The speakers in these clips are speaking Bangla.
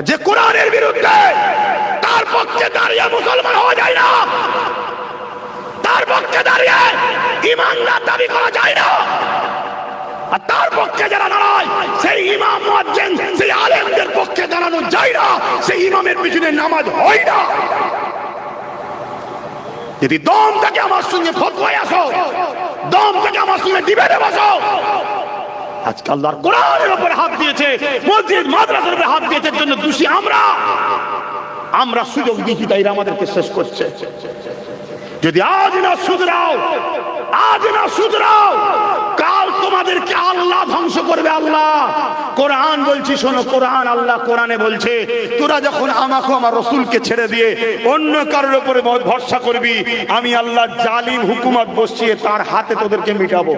যে কোরআনের বিরুদ্ধে তার পক্ষে দাঁড়িয়ে মুসলমান হওয়া যায় না, তার পক্ষে দাঁড়িয়ে ঈমানদার দাবি করা যায় না। আর তার পক্ষে যারা দাঁড়ায় সেই ইমাম মুয়াজ্জিন সেই আলেমদের পক্ষে দাঁড়ানো যায় না, সেই ইমামের পিছনে নামাজ হয় না। যদি দম থেকে আমার সঙ্গে ফতোয়ায় আসো, দম থেকে আমার সঙ্গে ডিবেটে বসো। আজকে আল্লাহর কোরআনের উপর হাত দিয়েছে, মসজিদ মাদ্রাসার উপর হাত দিয়েছে, জন্য দোষী আমরা সুযোগ দিচ্ছি, তাই আমাদেরকে শেষ করছে। যদি আজ না শুধরাও, আজ না শুধরাও, কাল তোমাদেরকে আল্লাহ ধ্বংস করবে। আল্লাহ কোরআন বলছি শোনো, কোরআন আল্লাহ কোরআনে বলছে তোরা যখন আমাকে আমার রসুলকে ছেড়ে দিয়ে অন্য কারোর উপরে ভরসা করবি, আমি আল্লাহ জালিম হুকুমত বসিয়ে তার হাতে তোদেরকে মিটাবো।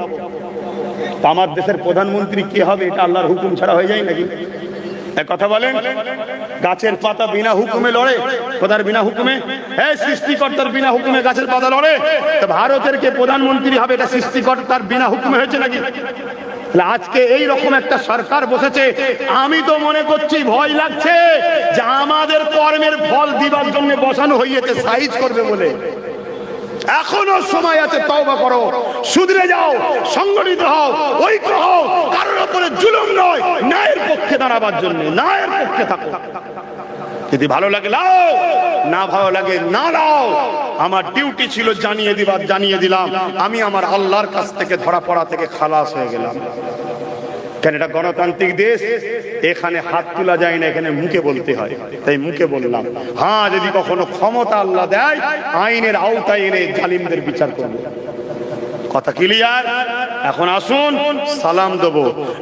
আমার দেশের প্রধানমন্ত্রী কি হবে এটা আল্লাহর হুকুম ছাড়া হয়ে যায় নাকি? এক কথা বলেন, গাছের পাতা বিনা হুকুমে লড়ে, খোদার বিনা হুকুমে, এই সৃষ্টিকর্তার বিনা হুকুমে গাছের পাতা লড়ে। তো ভারতের কে প্রধানমন্ত্রী হবে এটা সৃষ্টিকর্তার বিনা হুকুমে হয়েছে নাকি? আজকে এই রকম একটা সরকার বসেছে, আমি তো মনে করছি ভয় লাগছে যে আমাদের কর্মের ফল দিবার জন্য বসানো হয়েছে, সাইজ করবে বলে। এখনো সময় আছে, তওবা করো, শুধরে যাও, সংগঠিত হও, ঐক্য হও, কারোর উপরে জুলুম নয়, ন্যায়ের পক্ষে দাঁড়াবার জন্য, ন্যায়ের পক্ষে থাকো। যদি ভালো লাগে লাও, না ভালো লাগে না লাও। আমার ডিউটি ছিল জানিয়ে দিবার, জানিয়ে দিলাম। আমি আমার আল্লাহর কাছ থেকে ধরা পড়া থেকে খালাস হয়ে গেলাম। কেন এটা গণতান্ত্রিক দেশ, এখানে হাত তোলা যায় না, এখানে মুখে বলতে হয়, তাই মুখে বললাম। হ্যাঁ, যদি কখনো ক্ষমতা আল্লাহ দেয়, আইনের আওতায় এনে জালিমদের বিচার করব। কথা ক্লিয়ার? এখন আসুন সালাম দেব।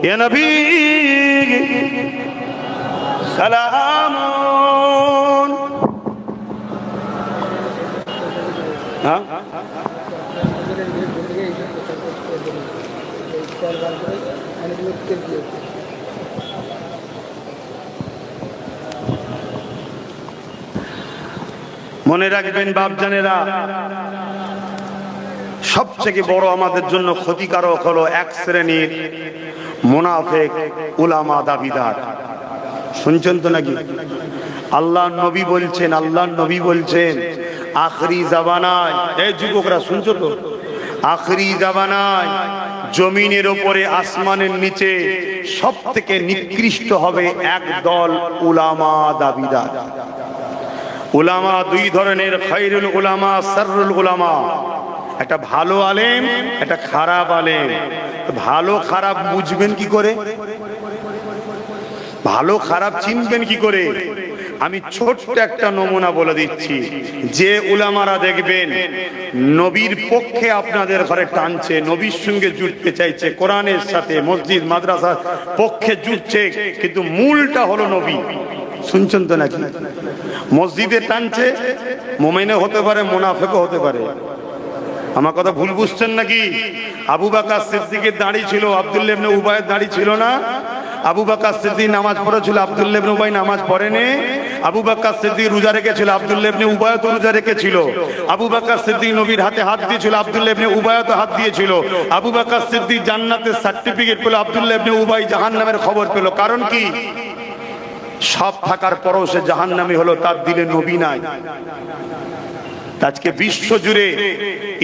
ইয়া নবী সালামুন। হ্যাঁ, মনে রাখবেন বাপজানেরা, সবচেয়ে বড় আমাদের জন্য ক্ষতিকারক হলো এক শ্রেণীর মুনাফিক উলামা দাবিদার। শুনছেন তো নাকি? আল্লাহ নবী বলছেন, আল্লাহ নবী বলছেন আখরি জামানায়, এই যুবকরা শুনছো তো, আখরি জামানায় জমিনের উপরে আসমানের নিচে সব থেকে নিকৃষ্ট হবে একদল উলামা দাবিদার। উলামা দুই ধরনের, খায়রুল উলামা, শাররুল উলামা। একটা ভালো আলেম, একটা খারাপ আলেম। ভালো খারাপ বুঝবেন কি করে? ভালো খারাপ চিনবেন কি করে? আমি ছোট্ট একটা নমুনা বলে দিচ্ছি। যে উলামারা দেখবেন নবীর পক্ষে আপনাদের ঘরে টানছে, নবীর সঙ্গে জুড়তে চাইছে, কোরআনের সাথে মসজিদ মাদ্রাসার পক্ষে জুড়ছে, কিন্তু মূলটা হলো নবী। শুনছেন তো নাকি? মসজিদে টানছে, মুমিনও হতে পারে, মুনাফিকও হতে পারে। আমার কথা ভুল বুঝছেন নাকি? আবু বকর সিদ্দিকের দাড়ি ছিল, আব্দুল্লাহ ইবনে উবাইয়ের দাড়ি ছিল না? আবু বকর সিদ্দিক নামাজ পড়েছিল, আব্দুল্লাহ ইবনে উবাই নামাজ পড়েনি। আবু বকর সিদ্দিক রোজা রেখেছিল, আব্দুল্লাহ ইবনে উবাই তো রোজা রেখেছিল। আবু বকর সিদ্দিক নবীর হাতে হাত দিয়েছিল, আব্দুল্লাহ ইবনে উবাই তো হাত দিয়েছিল। আবু বকর সিদ্দিক জান্নাতের সার্টিফিকেট পেল, আব্দুল্লাহ ইবনে উবাই জাহান্নামের খবর পেল। কারণ কি? সব থাকার পরও সে জাহান্নামী হলো, তার দিলে নবী নাই। আজকে বিশ্ব জুড়ে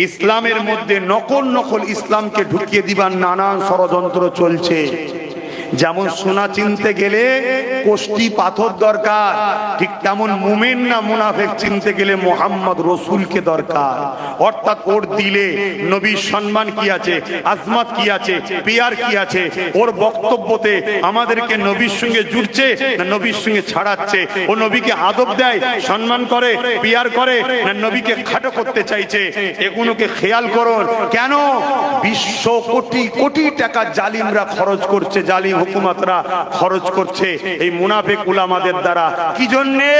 ইসলামের মধ্যে নকল ইসলামকে ঢুকিয়ে দিবার নানান ষড়যন্ত্র চলছে। যেমন সোনা চিনতে গেলে কোষ্টি পাথর দরকার, ঠিক তেমন মুমিন না মুনাফিক চিনতে গেলে মোহাম্মদ রসুলকে দরকার। অর্থাৎ ওর দিলে নবীর সম্মান কি আছে, আজমত কি আছে, পিয়ার কি আছে, ওর বক্তব্যতে আমাদেরকে নবীর সঙ্গে জুড়ছে না নবীর সঙ্গে ছাড়াচ্ছে, ও নবীকে আদব দেয়, সম্মান করে, পিয়ার করে না নবীকে খাটো করতে চাইছে। এগুলোকে খেয়াল করুন। কেন? বিশ্ব কোটি কোটি টাকা জালিমরা খরচ করছে, জালিম হুকুমতরা খরচ করছে এই মুনাফিক উলামাদের দ্বারা। কি জন্যে?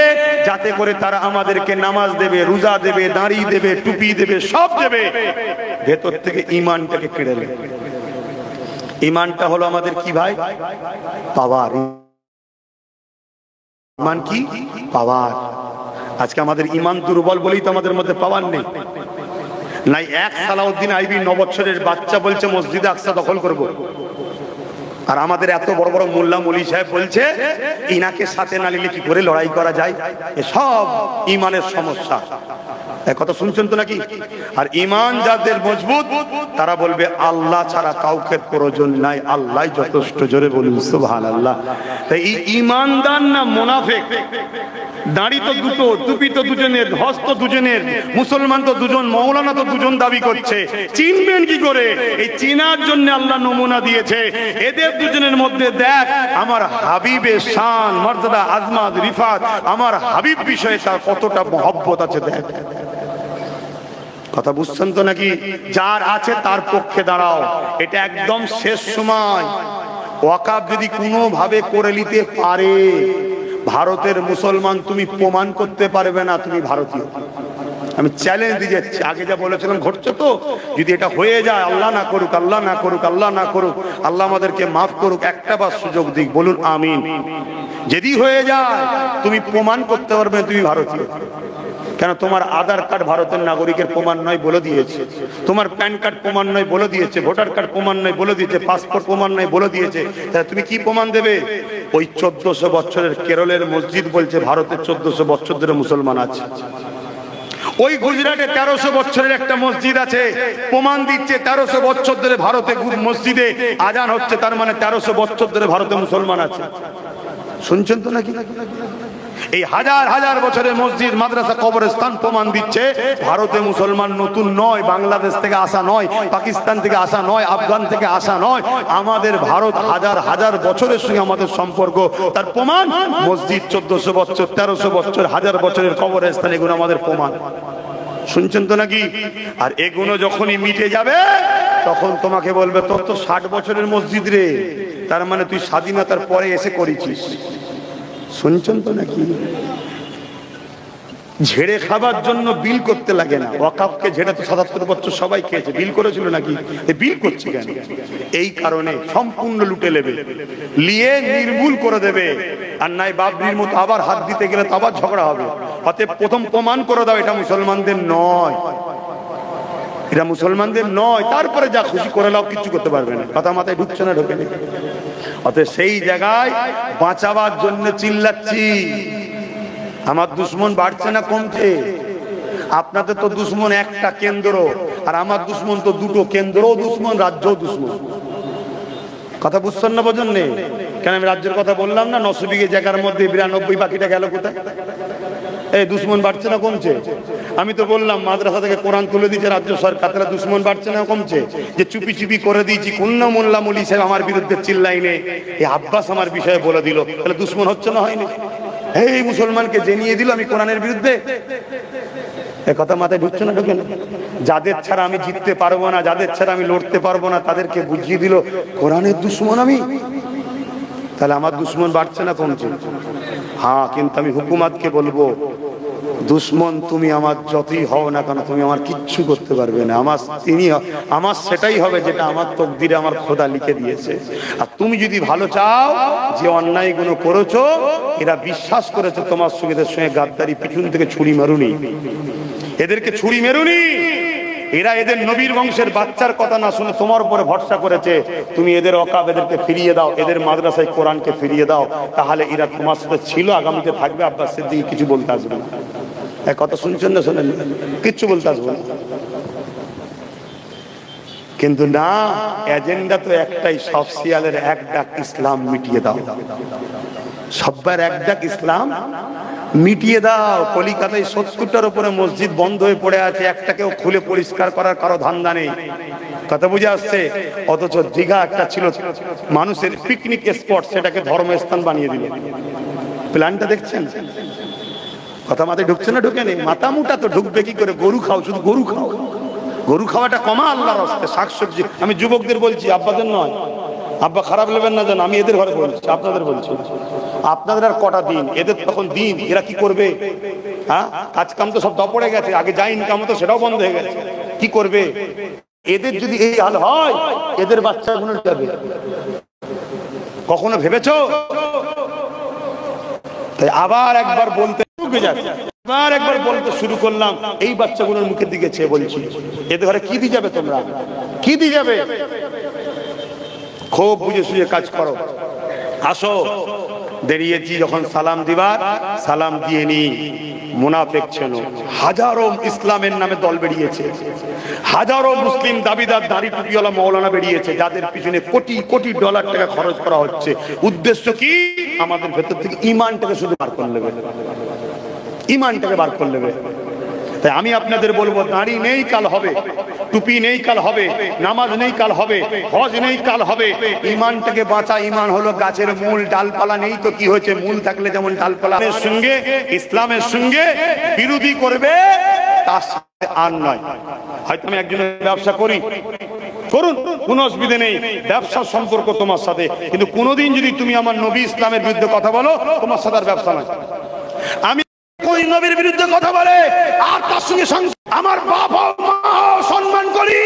যাতে করে তারা আমাদেরকে নামাজ দেবে, রোজা দেবে, দাঁড়ি দেবে, টুপি দেবে, সব দেবে, ভেতর থেকে ঈমানটাকে কেড়ে নেবে। ঈমানটা হলো আমাদের কি ভাই? পাওয়ার। ঈমান কি? পাওয়ার। আজকে আমাদের ঈমান দুর্বল বলেই তো আমাদের মধ্যে পাওয়ার নেই। নাই এক সালাউদ্দিন আইবি 9 বছরের বাচ্চা বলছে মসজিদে আকসা দখল করব। আর আমাদের এত বড় বড় মোল্লা মৌলী সাহেব বলছে ইনাকে সাথে না নিলে কি করে লড়াই করা যায়, এসব ইমানের সমস্যা। কথা শুনছেন তো নাকি? আর ইমান যাদের মজবুত তারা বলবে আল্লাহ ছাড়া কাউকে প্রয়োজন নাই, আল্লাহ যথেষ্ট। জোরে বলুন সুবহানাল্লাহ। তাই এই ইমানদার না মুনাফিক? দাড়ি তো দুটো, টুপি তো দুজনের, হস্ত দুজনের, মুসলমান তো দুজন, মৌলানা তো দুজন দাবি করছে। চিনবেন কি করে? এই চিনার জন্য আল্লাহ নমুনা দিয়েছে। এদের দুজনের মধ্যে দেখ আমার হাবিবের শান, মর্যাদা, আজমাত, রিফাত, আমার হাবিব বিষয়ে তার কতটা মহব্বত আছে দেখ। কথা বুঝছেন তো নাকি? যার আছে তার পক্ষে দাঁড়াও, এটা একদম শেষ সময়। ওয়াকাফ যদি কোনো ভাবে করে নিতে পারে ভারতের মুসলমান, তুমি প্রমাণ করতে পারবে না তুমি ভারতীয়। আমি চ্যালেঞ্জ দিয়ে যাচ্ছি, আগে যা বলেছিলাম ঘটছে তো। যদি এটা হয়ে যায়, আল্লাহ না করুক, আল্লাহ না করুক, আল্লাহ না করুক, আল্লাহ আমাদেরকে মাফ করুক, একটা বার সুযোগ দিক, বলুন আমিন। যদি হয়ে যায় তুমি প্রমাণ করতে পারবে তুমি ভারতীয়। কেন? তোমার আধার কার্ড ভারতের নাগরিকের প্রমাণ নয় বলে দিয়েছে, তোমার প্যান কার্ড প্রমাণ নয় বলে দিয়েছে, ভোটার কার্ড প্রমাণ নয় বলে দিয়েছে, পাসপোর্ট প্রমাণ নয় বলে দিয়েছে। তাহলে তুমি কি প্রমাণ দেবে? ওই 1400 বছরের কেরলের মসজিদ বলছে ভারতের 1400 বছর ধরে মুসলমান আছে। ওই গুজরাটে 1300 বছরের একটা মসজিদ আছে, প্রমাণ দিচ্ছে 1300 বছর ধরে ভারতে মসজিদে আজান হচ্ছে, তার মানে 1300 বছর ধরে ভারতে মুসলমান আছে। শুনছেন তো নাকি? এই হাজার হাজার বছরের মসজিদ, মাদ্রাসা, কবরস্থান প্রমাণ দিচ্ছে ভারতে মুসলমান নতুন নয়, বাংলাদেশ থেকে আসা নয়, পাকিস্তান থেকে আসা নয়, আফগান থেকে আসা নয়। আমাদের ভারত হাজার হাজার বছরের সঙ্গে আমাদের সম্পর্ক, তার প্রমাণ মসজিদ 1400 বছর, 1300 বছর, হাজার বছরের কবরস্থান, এগুলো আমাদের প্রমাণ। শুনছেন তো নাকি? আর এগুলো যখনই মিটে যাবে তখন তোমাকে বলবে তোর তো 60 বছরের মসজিদ রে, তার মানে তুই স্বাধীনতার পরে এসে করেছিস। শুনছেন তো নাকি? ঝেড়ে খাবার জন্য বিল করতে লাগে না। ওয়াকাফকে ঝেড়ে তো 77 বছর সবাই খেয়েছে, বিল করেছিল নাকি? বিল করছে কেন? এই কারণে সম্পূর্ণ লুটে নেবে, নিয়ে নির্মূল করে দেবে। আর নাই বাবরির মতো আবার হাত দিতে গেলে তো আবার ঝগড়া হবে। অতএব প্রথম প্রমাণ করে দাও এটা মুসলমানদের নয়, এটা মুসলমানদের নয়, তারপরে যা খুশি করে নাও, কিছু করতে পারবে না। কথা মাথায় ঢুকছে না? ঢোকে না? অতএব সেই জায়গায় বাঁচাবার জন্য চিল্লাচ্ছি। আমার দুশ্মন বাড়ছে না কমছে? আপনাদের তো দুশ্মন একটা কেন্দ্র, আর আমার দুশ্মন তো দুটো, কেন্দ্রও দুশ্মন, রাজ্যও দুশ্মন। কথা বুঝছেন না? বোঝেন নেই কেন? আমি রাজ্যের কথা বললাম না, 900 বিঘে জায়গার মধ্যে 92 বাকিটা গেল কোথায়? এই দুশ্মন বাড়ছে না কমছে? আমি তো বললাম মাদ্রাসা থেকে কোরআন তুলে দিয়েছে রাজ্য সরকার, তাহলে দুশ্মন বাড়ছে না কমছে? যে চুপি চুপি করে দিয়েছি, কোন মোল্লা মৌলী সাহেব আমার বিরুদ্ধে চিল্লাইনে, এই আব্বাস আমার বিষয়ে বলে দিল, তাহলে দুশ্মন হচ্ছে না হয়নি? এই মুসলমানকে জেনিয়ে দিল আমি কোরআনের বিরুদ্ধে। এ কথা মাথায় ঢুকছে না? ঢুকে না? যাদের ছাড়া আমি জিততে পারবো না, যাদের ছাড়া আমি লড়তে পারবো না, তাদেরকে বুঝিয়ে দিল কোরআনের দুশ্মন আমি। তাহলে আমার দুশ্মন বাড়ছে না কমছে? হ্যাঁ, কিন্তু আমি হুকুমাতকে বলবো দুশ্মন তুমি আমার যতই হও না কেন, তুমি আমার কিচ্ছু করতে পারবে না। আমার সেটাই হবে যেটা আমার তকদিরে আমার খোদা লিখে দিয়েছে। আর তুমি যদি ভালো চাও, যে অন্যায়গুলো করেছো, এরা বিশ্বাস করেছে তোমার সঙ্গে, এদের সঙ্গে গাদ্দারি, পিছন থেকে ছুরি মেরুনি, এদেরকে ছুরি মেরুনি। এরা এদের নবীর বংশের বাচ্চার কথা না শুনে তোমার উপরে ভরসা করেছে। তুমি এদের ওয়াকাফ এদেরকে ফিরিয়ে দাও, এদের মাদ্রাসায় কোরআনকে ফিরিয়ে দাও, তাহলে এরা তোমার সাথে ছিল, আগামীতে থাকবে। আব্বাস সিদ্দিকী কিছু বলতে আসবে না। কথা শুনছেন না? শোনেন? কিচ্ছু বলতে আসবে না। কিন্তু না, এজেন্ডা তো একটাই, সব শিয়ালের এক ডাক ইসলাম মিটিয়ে দাও, সব্বার এক ডাক ইসলাম মিটিয়ে দাও। কলিকাতায় 70টার উপরে মসজিদ বন্ধ হয়ে পড়ে আছে, একটাকেও খুলে পরিষ্কার করার কারো ধান্দা নেই। কথা বুঝে আসছে? অথচ দীঘা একটা ছিল মানুষের পিকনিক স্পট, সেটাকে ধর্মস্থান বানিয়ে দিল। প্ল্যানটা দেখছেন? কথা মাথায় ঢুকছে না? ঢুকে নেই? মাথা মুটা তো ঢুকবে কি করে? গরু খাও, শুধু গরু খাও। গরু খাওয়াটা কমা আল্লাহর রাস্তায়, শাকসবজি। আমি যুবকদের বলছি, আব্বাদের নয়। আব্বা খারাপ নেবেন না যেন, আমি এদের ঘরে বলছি, আপনাদের বলছি। আপনাদের আর কটা দিন, এদের তখন দিন, এরা কি করবে? হ্যাঁ, কাজ কাম তো সব দপড়ে গেছে, আগে যা ইনকাম হতো সেটাও বন্ধ হয়ে গেছে। কি করবে? এদের যদি এই হাল হয়, এদের বাচ্চাগুলো যাবে। কখনো ভেবেছো? তাই আবার একবার বলতে আবার একবার বলতে শুরু করলাম, এই বাচ্চাগুলোর মুখের দিকে চেয়ে বলছি, এদের ঘরে কি দিয়ে যাবে তোমরা? কি দিয়ে যাবে? খুব বুঝে সুঝে কাজ করো। আসো, দাঁড়িয়েছি যখন সালাম দিবা, সালাম দিয়ে নি। মুনাফিক ছিল, হাজারো ইসলামের নামে দল বেরিয়েছে, হাজারো মুসলিম দাবিদার দাড়ি টুপিওয়ালা মৌলানা বেরিয়েছে, যাদের পিছনে কোটি কোটি ডলার টাকা খরচ করা হচ্ছে। উদ্দেশ্য কি? আমাদের ভেতর থেকে ইমানটাকে শুধু বার করে নেবে, ইমানটাকে বার করে নেবে। তাই আমি আপনাদের বলবো, দাড়ি নেই কাল হবে, টুপি নেই কাল হবে, নামাজ নেই কাল হবে, হজ নেই কাল হবে। ইমানটাকে বাঁচা। ইমান হলো গাছের মূল, ডালপালা নেই তো কি হয়েছে? মূল থাকলে যেমন ডালপালা। সঙ্গে ইসলামের সঙ্গে বিরোধী করবে, তার সাথে আর নয়। হয়তো আমি একজনের ব্যবসা করি, করুন, কোনো অসুবিধা নেই, ব্যবসার সম্পর্ক তোমার সাথে, কিন্তু কোনোদিন যদি তুমি আমার নবী ইসলামের বিরুদ্ধে কথা বলো, তোমার সাথে আর ব্যবসা নয়। আমি কোন নবীর বিরুদ্ধে কথা বলে আর তার সঙ্গে আমার বাবা মা সম্মান করি,